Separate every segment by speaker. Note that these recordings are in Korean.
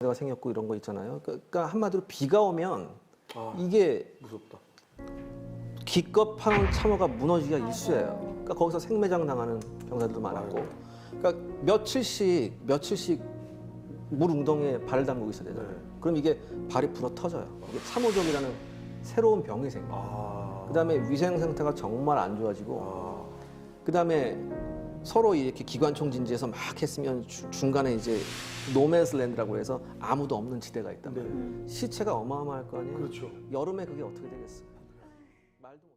Speaker 1: 시대가 생겼고 이런 거 있잖아요. 그러니까 한마디로 비가 오면 이게
Speaker 2: 무섭다.
Speaker 1: 기껏 파놓은 참호가 무너지기가 일쑤예요. 그러니까 거기서 생매장 당하는 병사들도 많았고, 그러니까 며칠씩 물 웅덩이에 발을 담그고 있어야 되잖아요. 그럼 이게 발이 불어 터져요. 이게 참호족이라는 새로운 병이 생겨요. 그다음에 위생 상태가 정말 안 좋아지고, 그다음에 서로 이렇게 기관총 진지해서 막 했으면 중간에 이제 노맨스랜드라고 해서 아무도 없는 지대가 있단 말이에요. 시체가 어마어마할 거 아니에요.
Speaker 2: 그렇죠.
Speaker 1: 여름에 그게 어떻게 되겠어요? 말도 못.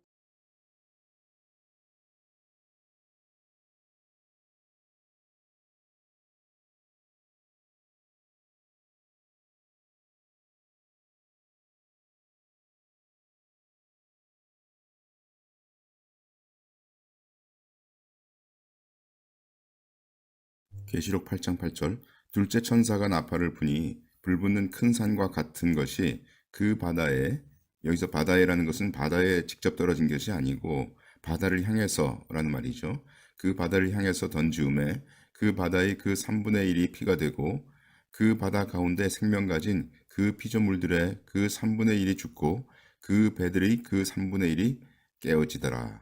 Speaker 3: 계시록 8장 8절 둘째 천사가 나팔을 부니 불붙는 큰 산과 같은 것이 그 바다에, 여기서 바다에라는 것은 바다에 직접 떨어진 것이 아니고 바다를 향해서라는 말이죠. 그 바다를 향해서 던지음에 그 바다의 그 3분의 1이 피가 되고 그 바다 가운데 생명 가진 그 피조물들의 그 3분의 1이 죽고 그 배들의 그 3분의 1이 깨어지더라.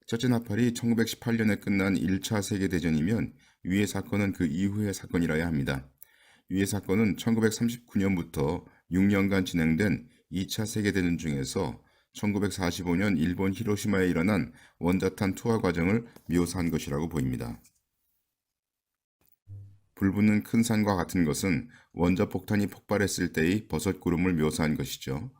Speaker 3: 첫째 나팔이 1918년에 끝난 1차 세계대전이면 위의 사건은 그 이후의 사건이라야 합니다. 위의 사건은 1939년부터 6년간 진행된 2차 세계대전 중에서 1945년 일본 히로시마에 일어난 원자탄 투하 과정을 묘사한 것이라고 보입니다. 불붙는 큰 산과 같은 것은 원자폭탄이 폭발했을 때의 버섯구름을 묘사한 것이죠.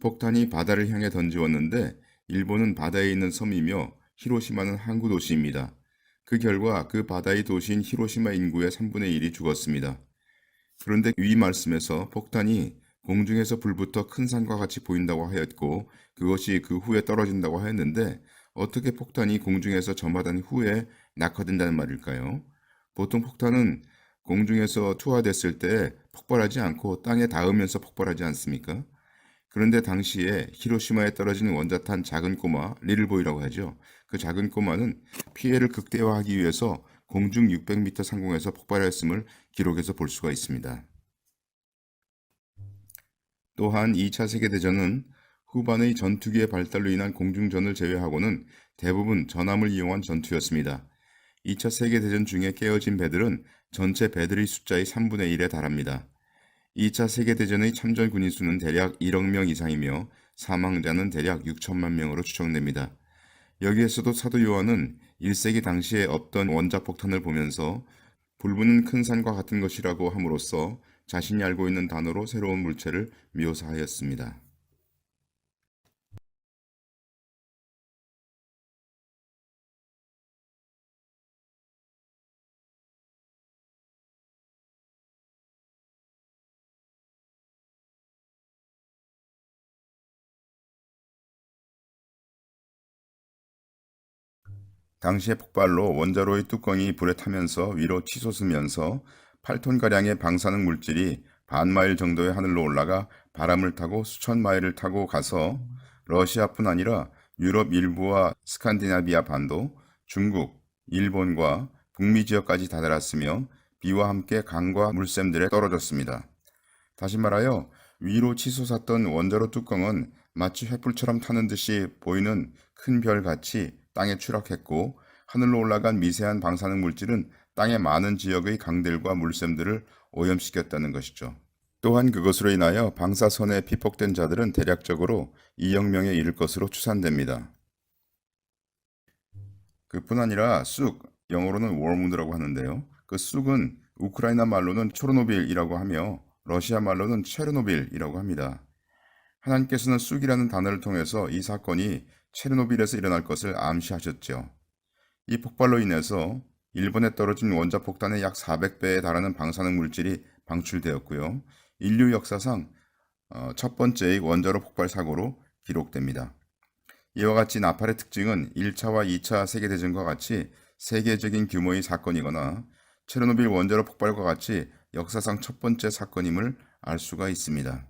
Speaker 3: 폭탄이 바다를 향해 던지웠는데 일본은 바다에 있는 섬이며 히로시마는 항구 도시입니다. 그 결과 그 바다의 도시인 히로시마 인구의 3분의 1이 죽었습니다. 그런데 위 말씀에서 폭탄이 공중에서 불부터 큰 산과 같이 보인다고 하였고 그것이 그 후에 떨어진다고 하였는데 어떻게 폭탄이 공중에서 점화된 후에 낙하된다는 말일까요? 보통 폭탄은 공중에서 투하됐을 때 폭발하지 않고 땅에 닿으면서 폭발하지 않습니까? 그런데 당시에 히로시마에 떨어진 원자탄 작은 꼬마 리틀보이라고 하죠. 그 작은 꼬마는 피해를 극대화하기 위해서 공중 600m 상공에서 폭발했음을 기록에서 볼 수가 있습니다. 또한 2차 세계대전은 후반의 전투기의 발달로 인한 공중전을 제외하고는 대부분 전함을 이용한 전투였습니다. 2차 세계대전 중에 깨어진 배들은 전체 배들의 숫자의 3분의 1에 달합니다. 2차 세계대전의 참전 군인 수는 대략 1억 명 이상이며 사망자는 대략 6천만 명으로 추정됩니다. 여기에서도 사도 요한은 1세기 당시에 없던 원자폭탄을 보면서 불붙는 큰 산과 같은 것이라고 함으로써 자신이 알고 있는 단어로 새로운 물체를 묘사하였습니다. 당시의 폭발로 원자로의 뚜껑이 불에 타면서 위로 치솟으면서 8톤가량의 방사능 물질이 반마일 정도의 하늘로 올라가 바람을 타고 수천 마일을 타고 가서 러시아뿐 아니라 유럽 일부와 스칸디나비아 반도, 중국, 일본과 북미 지역까지 다다랐으며 비와 함께 강과 물샘들에 떨어졌습니다. 다시 말하여 위로 치솟았던 원자로 뚜껑은 마치 횃불처럼 타는 듯이 보이는 큰 별같이 땅에 추락했고 하늘로 올라간 미세한 방사능 물질은 땅의 많은 지역의 강들과 물샘들을 오염시켰다는 것이죠. 또한 그것으로 인하여 방사선에 피폭된 자들은 대략적으로 2억 명에 이를 것으로 추산됩니다. 그뿐 아니라 쑥, 영어로는 월무드라고 하는데요. 그 쑥은 우크라이나 말로는 초르노빌이라고 하며 러시아 말로는 체르노빌이라고 합니다. 하나님께서는 쑥이라는 단어를 통해서 이 사건이 체르노빌에서 일어날 것을 암시하셨죠. 이 폭발로 인해서 일본에 떨어진 원자폭탄의 약 400배에 달하는 방사능 물질이 방출되었고요. 인류 역사상 첫 번째의 원자로 폭발 사고로 기록됩니다. 이와 같이 나팔의 특징은 1차와 2차 세계대전과 같이 세계적인 규모의 사건이거나 체르노빌 원자로 폭발과 같이 역사상 첫 번째 사건임을 알 수가 있습니다.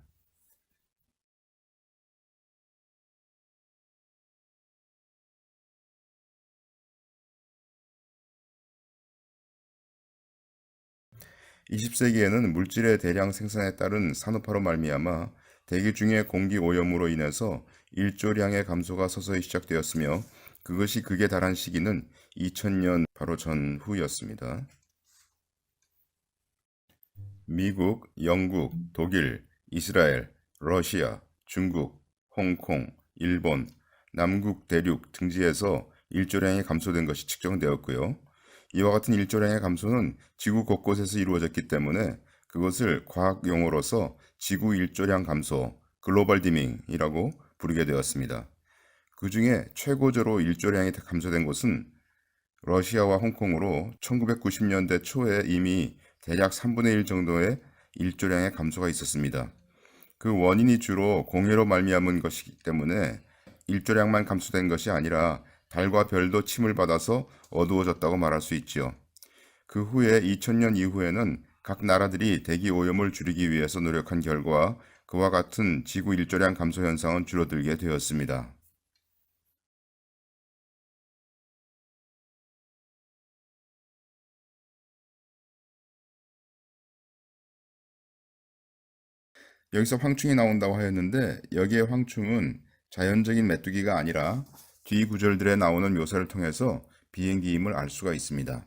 Speaker 3: 20세기에는 물질의 대량 생산에 따른 산업화로 말미암아 대기 중의 공기 오염으로 인해서 일조량의 감소가 서서히 시작되었으며 그것이 극에 달한 시기는 2000년 바로 전후였습니다. 미국, 영국, 독일, 이스라엘, 러시아, 중국, 홍콩, 일본, 남극 대륙 등지에서 일조량이 감소된 것이 측정되었고요. 이와 같은 일조량의 감소는 지구 곳곳에서 이루어졌기 때문에 그것을 과학 용어로서 지구 일조량 감소, 글로벌 디밍이라고 부르게 되었습니다. 그 중에 최고조로 일조량이 감소된 곳은 러시아와 홍콩으로 1990년대 초에 이미 대략 3분의 1 정도의 일조량의 감소가 있었습니다. 그 원인이 주로 공해로 말미암은 것이기 때문에 일조량만 감소된 것이 아니라 달과 별도 침을 받아서 어두워졌다고 말할 수 있지요. 그 후에 2000년 이후에는 각 나라들이 대기 오염을 줄이기 위해서 노력한 결과 그와 같은 지구 일조량 감소 현상은 줄어들게 되었습니다. 여기서 황충이 나온다고 하였는데 여기에 황충은 자연적인 메뚜기가 아니라 뒤 구절들에 나오는 묘사를 통해서 비행기임을 알 수가 있습니다.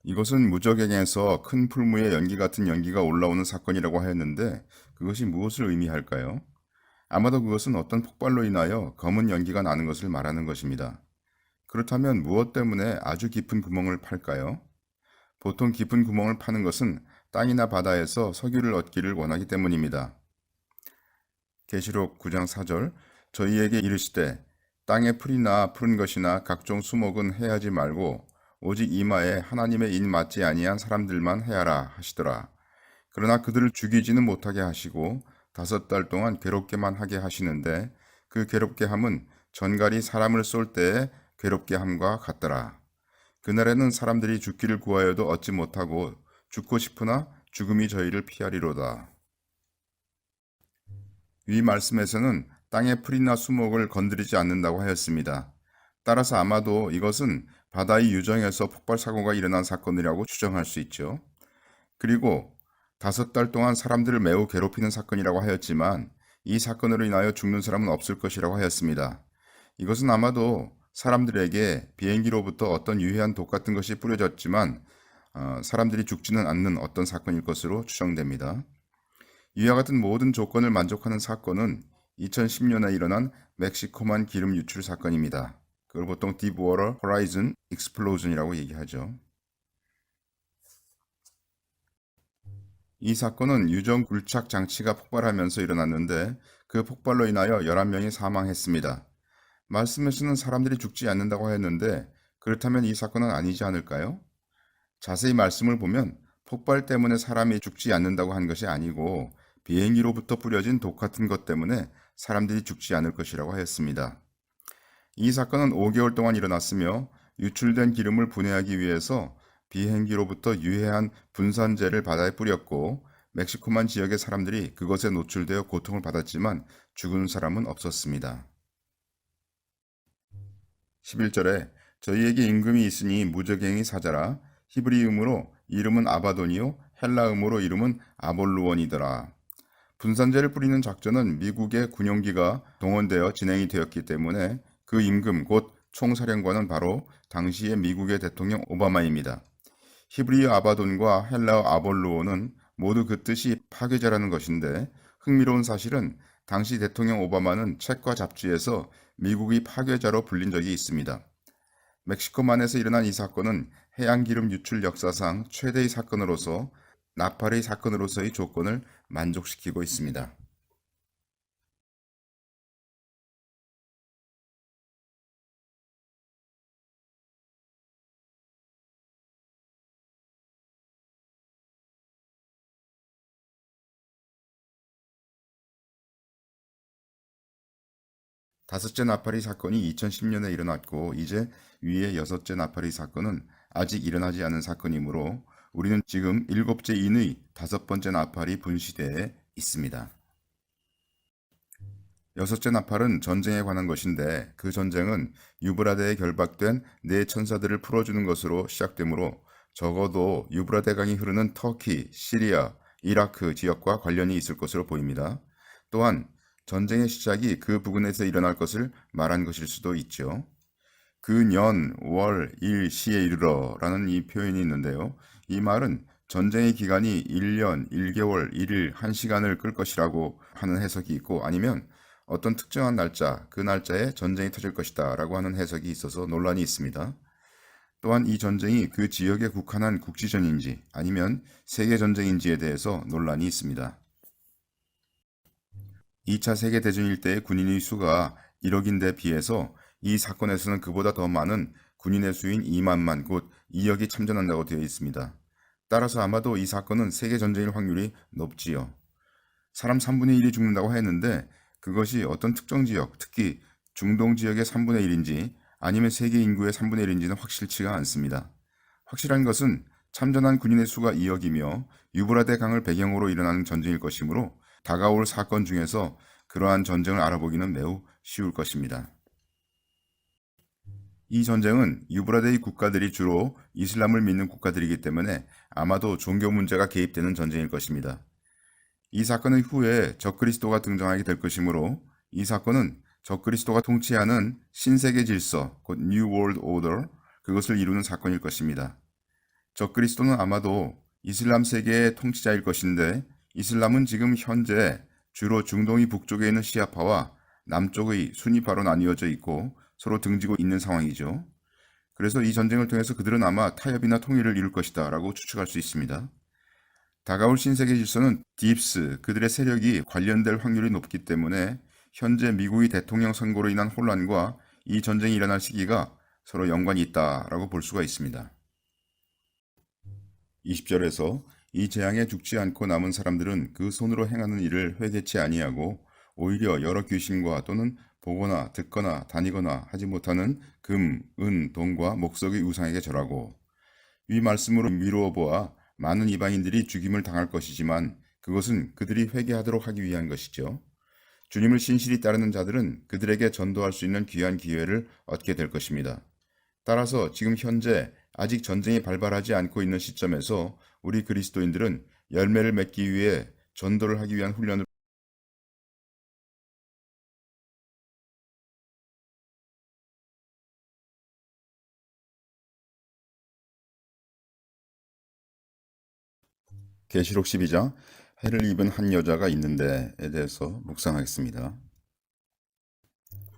Speaker 3: 이것은 무적행에서 큰 풀무에 연기 같은 연기가 올라오는 사건이라고 하였는데 그것이 무엇을 의미할까요? 아마도 그것은 어떤 폭발로 인하여 검은 연기가 나는 것을 말하는 것입니다. 그렇다면 무엇 때문에 아주 깊은 구멍을 팔까요? 보통 깊은 구멍을 파는 것은 땅이나 바다에서 석유를 얻기를 원하기 때문입니다. 계시록 9장 4절 저희에게 이르시되 땅의 풀이나 푸른 것이나 각종 수목은 해하지 말고 오직 이마에 하나님의 인 맞지 아니한 사람들만 해하라 하시더라. 그러나 그들을 죽이지는 못하게 하시고 5달 동안 괴롭게만 하게 하시는데 그 괴롭게 함은 전갈이 사람을 쏠 때에 괴롭게 함과 같더라. 그날에는 사람들이 죽기를 구하여도 얻지 못하고 죽고 싶으나 죽음이 저희를 피하리로다. 위 말씀에서는 땅의 풀이나 수목을 건드리지 않는다고 하였습니다. 따라서 아마도 이것은 바다의 유정에서 폭발 사고가 일어난 사건이라고 추정할 수 있죠. 그리고 5달 동안 사람들을 매우 괴롭히는 사건이라고 하였지만 이 사건으로 인하여 죽는 사람은 없을 것이라고 하였습니다. 이것은 아마도 사람들에게 비행기로부터 어떤 유해한 독 같은 것이 뿌려졌지만 사람들이 죽지는 않는 어떤 사건일 것으로 추정됩니다. 이와 같은 모든 조건을 만족하는 사건은 2010년에 일어난 멕시코만 기름 유출 사건입니다. 그걸 보통 Deepwater Horizon Explosion이라고 얘기하죠. 이 사건은 유정 굴착 장치가 폭발하면서 일어났는데 그 폭발로 인하여 11명이 사망했습니다. 말씀에서는 사람들이 죽지 않는다고 하였는데 그렇다면 이 사건은 아니지 않을까요? 자세히 말씀을 보면 폭발 때문에 사람이 죽지 않는다고 한 것이 아니고 비행기로부터 뿌려진 독 같은 것 때문에 사람들이 죽지 않을 것이라고 하였습니다. 이 사건은 5개월 동안 일어났으며 유출된 기름을 분해하기 위해서 비행기로부터 유해한 분산재를 바다에 뿌렸고 멕시코만 지역의 사람들이 그것에 노출되어 고통을 받았지만 죽은 사람은 없었습니다. 11절에 저희에게 임금이 있으니 무적행이 사자라 히브리음으로 이름은 아바돈이요 헬라음으로 이름은 아볼루원이더라. 분산제를 뿌리는 작전은 미국의 군용기가 동원되어 진행이 되었기 때문에 그 임금 곧 총사령관은 바로 당시의 미국의 대통령 오바마입니다. 히브리어 아바돈과 헬라어 아볼루온은 모두 그 뜻이 파괴자라는 것인데 흥미로운 사실은 당시 대통령 오바마는 책과 잡지에서 미국이 파괴자로 불린 적이 있습니다. 멕시코만에서 일어난 이 사건은 해양기름 유출 역사상 최대의 사건으로서 나팔의 사건으로서의 조건을 만족시키고 있습니다. 다섯째 나팔의 사건이 2010년에 일어났고 이제 위의 6째 나팔의 사건은 아직 일어나지 않은 사건이므로 우리는 지금 7째 인의 5번째 나팔이 분시대에 있습니다. 6째 나팔은 전쟁에 관한 것인데 그 전쟁은 유브라데에 결박된 네 천사들을 풀어주는 것으로 시작되므로 적어도 유브라데 강이 흐르는 터키, 시리아, 이라크 지역과 관련이 있을 것으로 보입니다. 또한 전쟁의 시작이 그 부근에서 일어날 것을 말한 것일 수도 있죠. 그 년, 월, 일, 시에 이르러 라는 이 표현이 있는데요. 이 말은 전쟁의 기간이 1년, 1개월, 1일, 1시간을 끌 것이라고 하는 해석이 있고 아니면 어떤 특정한 날짜, 그 날짜에 전쟁이 터질 것이다 라고 하는 해석이 있어서 논란이 있습니다. 또한 이 전쟁이 그 지역에 국한한 국지전인지 아니면 세계전쟁인지에 대해서 논란이 있습니다. 2차 세계대전 때의 군인의 수가 1억인데 비해서 이 사건에서는 그보다 더 많은 군인의 수인 2만만 곧 2억이 참전한다고 되어 있습니다. 따라서 아마도 이 사건은 세계전쟁일 확률이 높지요. 사람 3분의 1이 죽는다고 했는데 그것이 어떤 특정 지역, 특히 중동 지역의 3분의 1인지 아니면 세계 인구의 3분의 1인지는 확실치가 않습니다. 확실한 것은 참전한 군인의 수가 2억이며 유브라데 강을 배경으로 일어나는 전쟁일 것이므로 다가올 사건 중에서 그러한 전쟁을 알아보기는 매우 쉬울 것입니다. 이 전쟁은 유브라데의 국가들이 주로 이슬람을 믿는 국가들이기 때문에 아마도 종교 문제가 개입되는 전쟁일 것입니다. 이 사건의 후에 적그리스도가 등장하게 될 것이므로 이 사건은 적그리스도가 통치하는 신세계 질서, 곧 New World Order, 그것을 이루는 사건일 것입니다. 적그리스도는 아마도 이슬람 세계의 통치자일 것인데 이슬람은 지금 현재 주로 중동의 북쪽에 있는 시아파와 남쪽의 순위파로 나뉘어져 있고 서로 등지고 있는 상황이죠. 그래서 이 전쟁을 통해서 그들은 아마 타협이나 통일을 이룰 것이다 라고 추측할 수 있습니다. 다가올 신세계 질서는 딥스, 그들의 세력이 관련될 확률이 높기 때문에 현재 미국의 대통령 선거로 인한 혼란과 이 전쟁이 일어날 시기가 서로 연관이 있다라고 볼 수가 있습니다. 20절에서 이 재앙에 죽지 않고 남은 사람들은 그 손으로 행하는 일을 회개치 아니하고 오히려 여러 귀신과 또는 보거나 듣거나 다니거나 하지 못하는 금, 은, 돈과 목석의 우상에게 절하고 위 말씀으로 미루어 보아 많은 이방인들이 죽임을 당할 것이지만 그것은 그들이 회개하도록 하기 위한 것이죠. 주님을 신실히 따르는 자들은 그들에게 전도할 수 있는 귀한 기회를 얻게 될 것입니다. 따라서 지금 현재 아직 전쟁이 발발하지 않고 있는 시점에서 우리 그리스도인들은 열매를 맺기 위해 전도를 하기 위한 훈련을 계시록 12장 해를 입은 한 여자가 있는데에 대해서 묵상하겠습니다.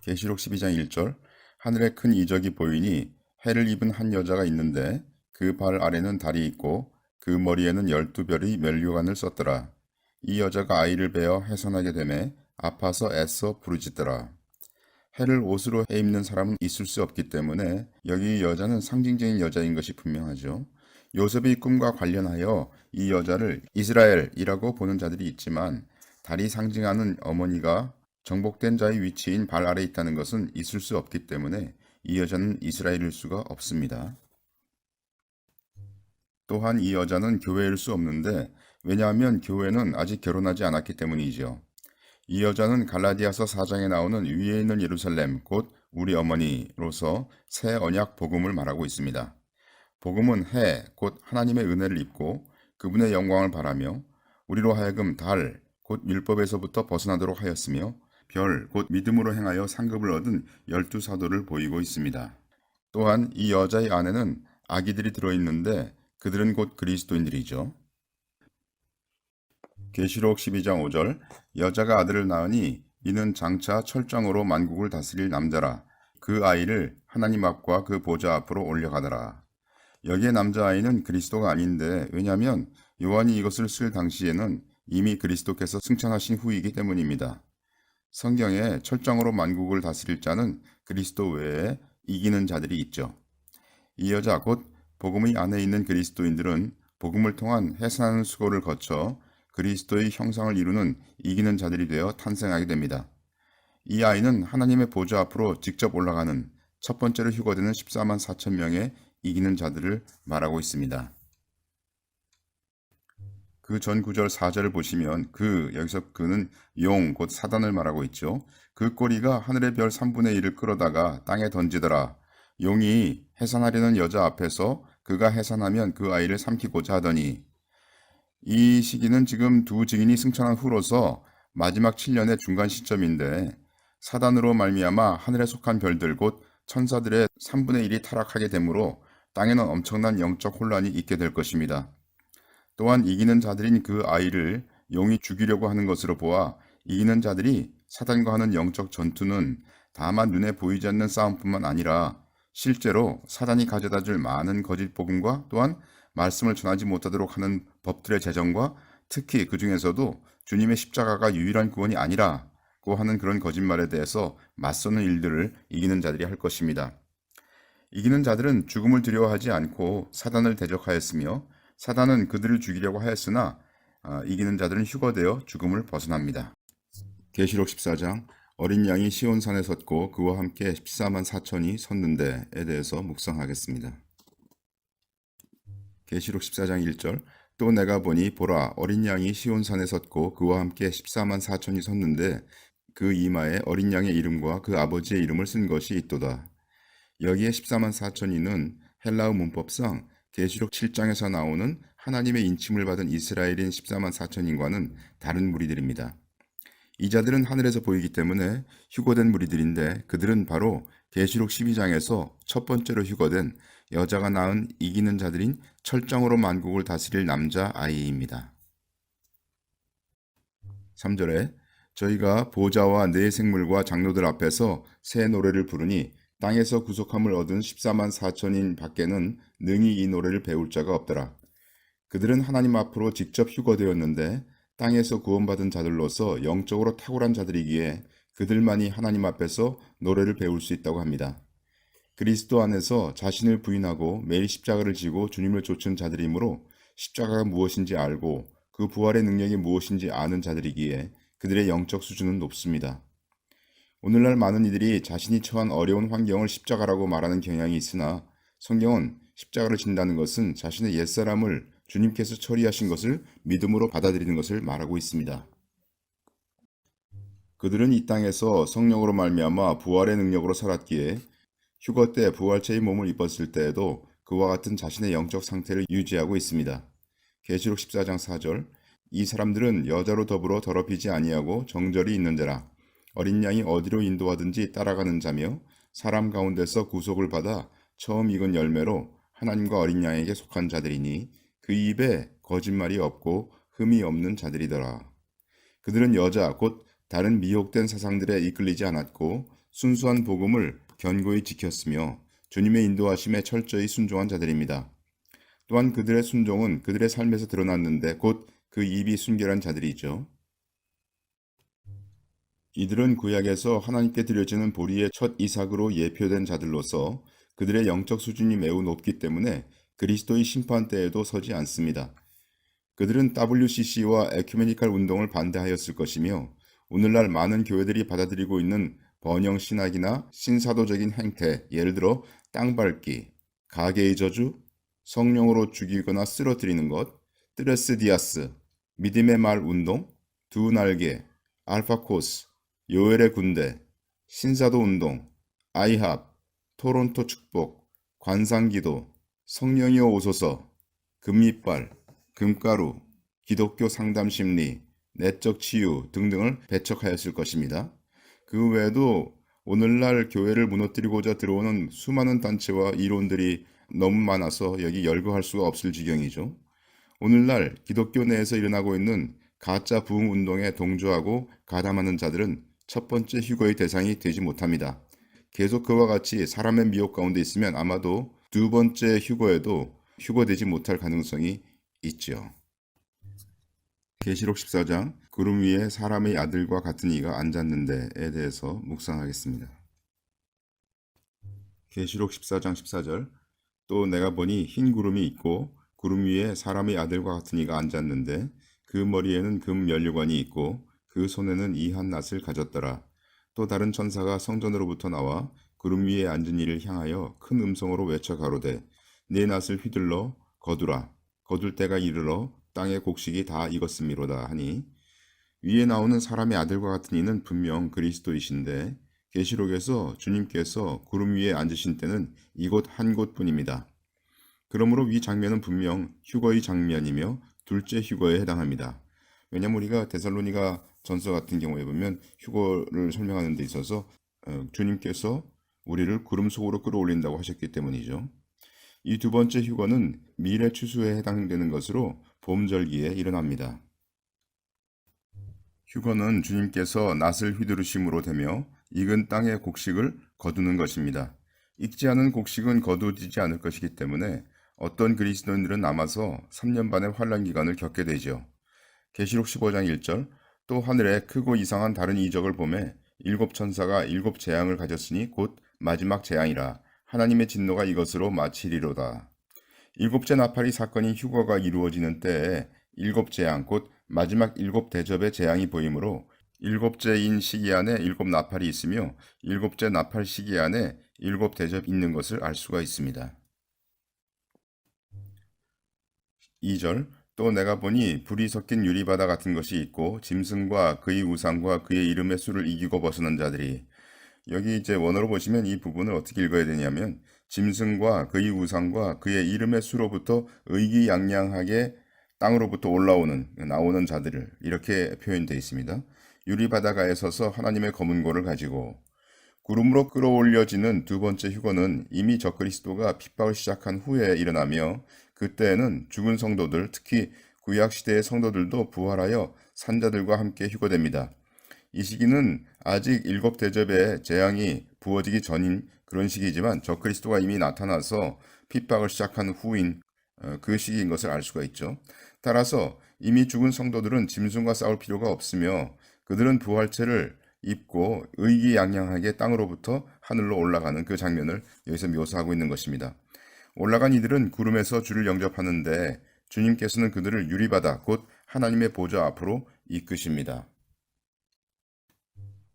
Speaker 3: 계시록 12장 1절 하늘에 큰 이적이 보이니 해를 입은 한 여자가 있는데 그 발 아래는 달이 있고 그 머리에는 12별의 면류관을 썼더라. 이 여자가 아이를 베어 해산하게 되매 아파서 애써 부르짖더라. 해를 옷으로 해입는 사람은 있을 수 없기 때문에 여기 이 여자는 상징적인 여자인 것이 분명하죠. 요셉의 꿈과 관련하여 이 여자를 이스라엘이라고 보는 자들이 있지만 달이 상징하는 어머니가 정복된 자의 위치인 발 아래 있다는 것은 있을 수 없기 때문에 이 여자는 이스라엘일 수가 없습니다. 또한 이 여자는 교회일 수 없는데 왜냐하면 교회는 아직 결혼하지 않았기 때문이죠. 이 여자는 갈라디아서 4장에 나오는 위에 있는 예루살렘 곧 우리 어머니로서 새 언약 복음을 말하고 있습니다. 복음은 해 곧 하나님의 은혜를 입고 그분의 영광을 바라며 우리로 하여금 달 곧 율법에서부터 벗어나도록 하였으며 별 곧 믿음으로 행하여 상급을 얻은 12사도를 보이고 있습니다. 또한 이 여자의 안에는 아기들이 들어있는데 그들은 곧 그리스도인들이죠. 계시록 12장 5절 여자가 아들을 낳으니 이는 장차 철장으로 만국을 다스릴 남자라. 그 아이를 하나님 앞과 그 보좌 앞으로 올려가더라. 여기에 남자아이는 그리스도가 아닌데 왜냐하면 요한이 이것을 쓸 당시에는 이미 그리스도께서 승천하신 후이기 때문입니다. 성경에 철장으로 만국을 다스릴 자는 그리스도 외에 이기는 자들이 있죠. 이 여자 곧 복음의 안에 있는 그리스도인들은 복음을 통한 해산하는 수고를 거쳐 그리스도의 형상을 이루는 이기는 자들이 되어 탄생하게 됩니다. 이 아이는 하나님의 보좌 앞으로 직접 올라가는 첫 번째로 휴거되는 14만 4천 명의 이기는 자들을 말하고 있습니다. 그 전 구절 4절을 보시면 여기서 그는 용 곧 사단을 말하고 있죠. 그 꼬리가 하늘의 별 3분의 1을 끌어다가 땅에 던지더라. 용이 해산하려는 여자 앞에서 그가 해산하면 그 아이를 삼키고자 하더니 이 시기는 지금 두 증인이 승천한 후로서 마지막 7년의 중간 시점인데 사단으로 말미암아 하늘에 속한 별들 곧 천사들의 3분의 1이 타락하게 되므로 땅에는 엄청난 영적 혼란이 있게 될 것입니다. 또한 이기는 자들인 그 아이를 용이 죽이려고 하는 것으로 보아 이기는 자들이 사단과 하는 영적 전투는 다만 눈에 보이지 않는 싸움뿐만 아니라 실제로 사단이 가져다 줄 많은 거짓 복음과 또한 말씀을 전하지 못하도록 하는 법들의 제정과 특히 그 중에서도 주님의 십자가가 유일한 구원이 아니라고 하는 그런 거짓말에 대해서 맞서는 일들을 이기는 자들이 할 것입니다. 이기는 자들은 죽음을 두려워하지 않고 사단을 대적하였으며 사단은 그들을 죽이려고 하였으나 이기는 자들은 휴거되어 죽음을 벗어납니다. 계시록 14장 어린 양이 시온산에 섰고 그와 함께 14만 4천이 섰는데에 대해서 묵상하겠습니다. 계시록 14장 1절 또 내가 보니 보라 어린 양이 시온산에 섰고 그와 함께 14만 4천이 섰는데 그 이마에 어린 양의 이름과 그 아버지의 이름을 쓴 것이 있도다. 여기에 14만 4천이는 헬라어 문법상 계시록 7장에서 나오는 하나님의 인침을 받은 이스라엘인 14만 4천인과는 다른 무리들입니다. 이 자들은 하늘에서 보이기 때문에 휴거된 무리들인데 그들은 바로 계시록 12장에서 첫 번째로 휴거된 여자가 낳은 이기는 자들인 철장으로 만국을 다스릴 남자 아이입니다. 3절에 저희가 보좌와 네 생물과 장로들 앞에서 새 노래를 부르니 땅에서 구속함을 얻은 14만 4천인 밖에는 능히 이 노래를 배울 자가 없더라. 그들은 하나님 앞으로 직접 휴거되었는데 땅에서 구원받은 자들로서 영적으로 탁월한 자들이기에 그들만이 하나님 앞에서 노래를 배울 수 있다고 합니다. 그리스도 안에서 자신을 부인하고 매일 십자가를 지고 주님을 쫓은 자들이므로 십자가가 무엇인지 알고 그 부활의 능력이 무엇인지 아는 자들이기에 그들의 영적 수준은 높습니다. 오늘날 많은 이들이 자신이 처한 어려운 환경을 십자가라고 말하는 경향이 있으나 성경은 십자가를 진다는 것은 자신의 옛사람을 주님께서 처리하신 것을 믿음으로 받아들이는 것을 말하고 있습니다. 그들은 이 땅에서 성령으로 말미암아 부활의 능력으로 살았기에 휴거 때 부활체의 몸을 입었을 때에도 그와 같은 자신의 영적 상태를 유지하고 있습니다. 계시록 14장 4절 이 사람들은 여자로 더불어 더럽히지 아니하고 정절이 있는 자라 어린 양이 어디로 인도하든지 따라가는 자며 사람 가운데서 구속을 받아 처음 익은 열매로 하나님과 어린 양에게 속한 자들이니 그 입에 거짓말이 없고 흠이 없는 자들이더라. 그들은 여자 곧 다른 미혹된 사상들에 이끌리지 않았고 순수한 복음을 견고히 지켰으며 주님의 인도하심에 철저히 순종한 자들입니다. 또한 그들의 순종은 그들의 삶에서 드러났는데 곧 그 입이 순결한 자들이죠. 이들은 구약에서 하나님께 드려지는 보리의 첫 이삭으로 예표된 자들로서 그들의 영적 수준이 매우 높기 때문에 그리스도의 심판 때에도 서지 않습니다. 그들은 WCC와 에큐메니칼 운동을 반대하였을 것이며 오늘날 많은 교회들이 받아들이고 있는 번영 신학이나 신사도적인 행태, 예를 들어 땅 밟기, 가계의 저주, 성령으로 죽이거나 쓰러뜨리는 것, 뜨레스 디아스, 믿음의 말 운동, 두 날개, 알파코스, 요엘의 군대, 신사도 운동, 아이합, 토론토 축복, 관상기도, 성령이여 오소서, 금이빨, 금가루, 기독교 상담심리, 내적 치유 등등을 배척하였을 것입니다. 그 외에도 오늘날 교회를 무너뜨리고자 들어오는 수많은 단체와 이론들이 너무 많아서 여기 열거할 수가 없을 지경이죠. 오늘날 기독교 내에서 일어나고 있는 가짜 부흥 운동에 동조하고 가담하는 자들은 첫 번째 휴거의 대상이 되지 못합니다. 계속 그와 같이 사람의 미혹 가운데 있으면 아마도 두 번째 휴거에도 휴거되지 못할 가능성이 있죠. 계시록 14장 구름 위에 사람의 아들과 같은 이가 앉았는데에 대해서 묵상하겠습니다. 계시록 14장 14절 또 내가 보니 흰 구름이 있고 구름 위에 사람의 아들과 같은 이가 앉았는데 그 머리에는 금 면류관이 있고 그 손에는 이한 낫을 가졌더라. 또 다른 천사가 성전으로부터 나와 구름 위에 앉은 이를 향하여 큰 음성으로 외쳐 가로되 네 낫을 휘둘러 거두라. 거둘 때가 이르러 땅의 곡식이 다 익었음이로다 하니 위에 나오는 사람의 아들과 같은 이는 분명 그리스도이신데 계시록에서 주님께서 구름 위에 앉으신 때는 이곳 한 곳뿐입니다. 그러므로 이 장면은 분명 휴거의 장면이며 둘째 휴거에 해당합니다. 왜냐하면 우리가 데살로니가 전서 같은 경우에 보면 휴거를 설명하는 데 있어서 주님께서 우리를 구름 속으로 끌어올린다고 하셨기 때문이죠. 이 두 번째 휴거는 미래 추수에 해당되는 것으로 봄절기에 일어납니다. 휴거는 주님께서 낫을 휘두르심으로 되며 익은 땅의 곡식을 거두는 것입니다. 익지 않은 곡식은 거두지지 않을 것이기 때문에 어떤 그리스도인들은 남아서 3년 반의 환란 기간을 겪게 되죠. 계시록 15장 1절 또 하늘에 크고 이상한 다른 이적을 보매 일곱 천사가 일곱 재앙을 가졌으니 곧 마지막 재앙이라 하나님의 진노가 이것으로 마치리로다. 일곱째 나팔이 사건인 휴거가 이루어지는 때에 일곱 재앙 곧 마지막 일곱 대접의 재앙이 보이므로 일곱째인 시기 안에 일곱 나팔이 있으며 일곱째 나팔 시기 안에 일곱 대접이 있는 것을 알 수가 있습니다. 2절 또 내가 보니 불이 섞인 유리바다 같은 것이 있고 짐승과 그의 우상과 그의 이름의 수를 이기고 벗어난 자들이 여기 이제 원어로 보시면 이 부분을 어떻게 읽어야 되냐면 짐승과 그의 우상과 그의 이름의 수로부터 의기양양하게 땅으로부터 나오는 자들을 이렇게 표현되어 있습니다. 유리바다가에 서서 하나님의 검은 고를 가지고 구름으로 끌어올려지는 두 번째 휴거는 이미 적그리스도가 핍박을 시작한 후에 일어나며 그때에는 죽은 성도들, 특히 구약시대의 성도들도 부활하여 산자들과 함께 휴거됩니다. 이 시기는 아직 일곱 대접의 재앙이 부어지기 전인 그런 시기이지만 적그리스도가 이미 나타나서 핍박을 시작한 후인 그 시기인 것을 알 수가 있죠. 따라서 이미 죽은 성도들은 짐승과 싸울 필요가 없으며 그들은 부활체를 입고 의기양양하게 땅으로부터 하늘로 올라가는 그 장면을 여기서 묘사하고 있는 것입니다. 올라간 이들은 구름에서 주를 영접하는데 주님께서는 그들을 유리바다 곧 하나님의 보좌 앞으로 이끄십니다.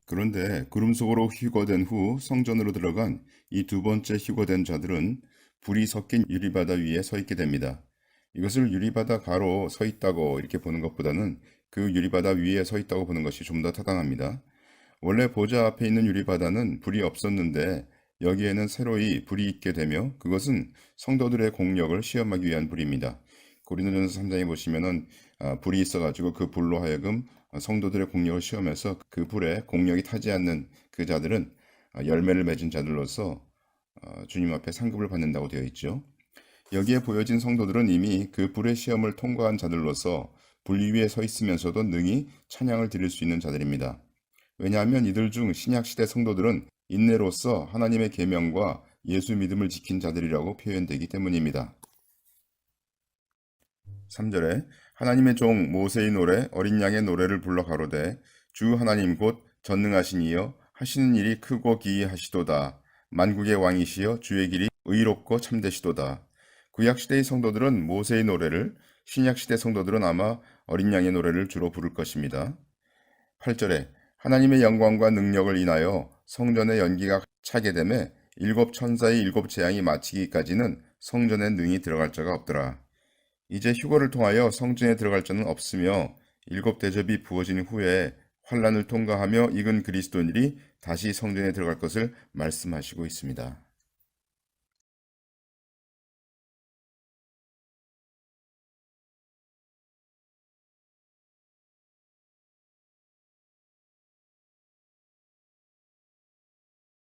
Speaker 3: 그런데 구름 속으로 휴거된 후 성전으로 들어간 이 두 번째 휴거된 자들은 불이 섞인 유리바다 위에 서 있게 됩니다. 이것을 유리바다 가로 서 있다고 이렇게 보는 것보다는 그 유리바다 위에 서 있다고 보는 것이 좀 더 타당합니다. 원래 보좌 앞에 있는 유리바다는 불이 없었는데 여기에는 새로이 불이 있게 되며 그것은 성도들의 공력을 시험하기 위한 불입니다. 고린도전서 3장에 보시면은 불이 있어가지고 그 불로 하여금 성도들의 공력을 시험해서 그 불에 공력이 타지 않는 그 자들은 열매를 맺은 자들로서 주님 앞에 상급을 받는다고 되어 있죠. 여기에 보여진 성도들은 이미 그 불의 시험을 통과한 자들로서 불 위에 서 있으면서도 능히 찬양을 드릴 수 있는 자들입니다. 왜냐하면 이들 중 신약시대 성도들은 인내로서 하나님의 계명과 예수 믿음을 지킨 자들이라고 표현되기 때문입니다. 3절에 하나님의 종 모세의 노래 어린 양의 노래를 불러 가로되 주 하나님 곧 전능하신 이여 하시는 일이 크고 기이하시도다. 만국의 왕이시여 주의 길이 의롭고 참되시도다. 구약시대의 성도들은 모세의 노래를, 신약시대 성도들은 아마 어린 양의 노래를 주로 부를 것입니다. 8절에 하나님의 영광과 능력을 인하여 성전의 연기가 차게 되매 일곱 천사의 일곱 재앙이 마치기까지는 성전에 능히 들어갈 자가 없더라. 이제 휴거를 통하여 성전에 들어갈 자는 없으며 일곱 대접이 부어진 후에 환란을 통과하며 익은 그리스도인들이 다시 성전에 들어갈 것을 말씀하시고 있습니다.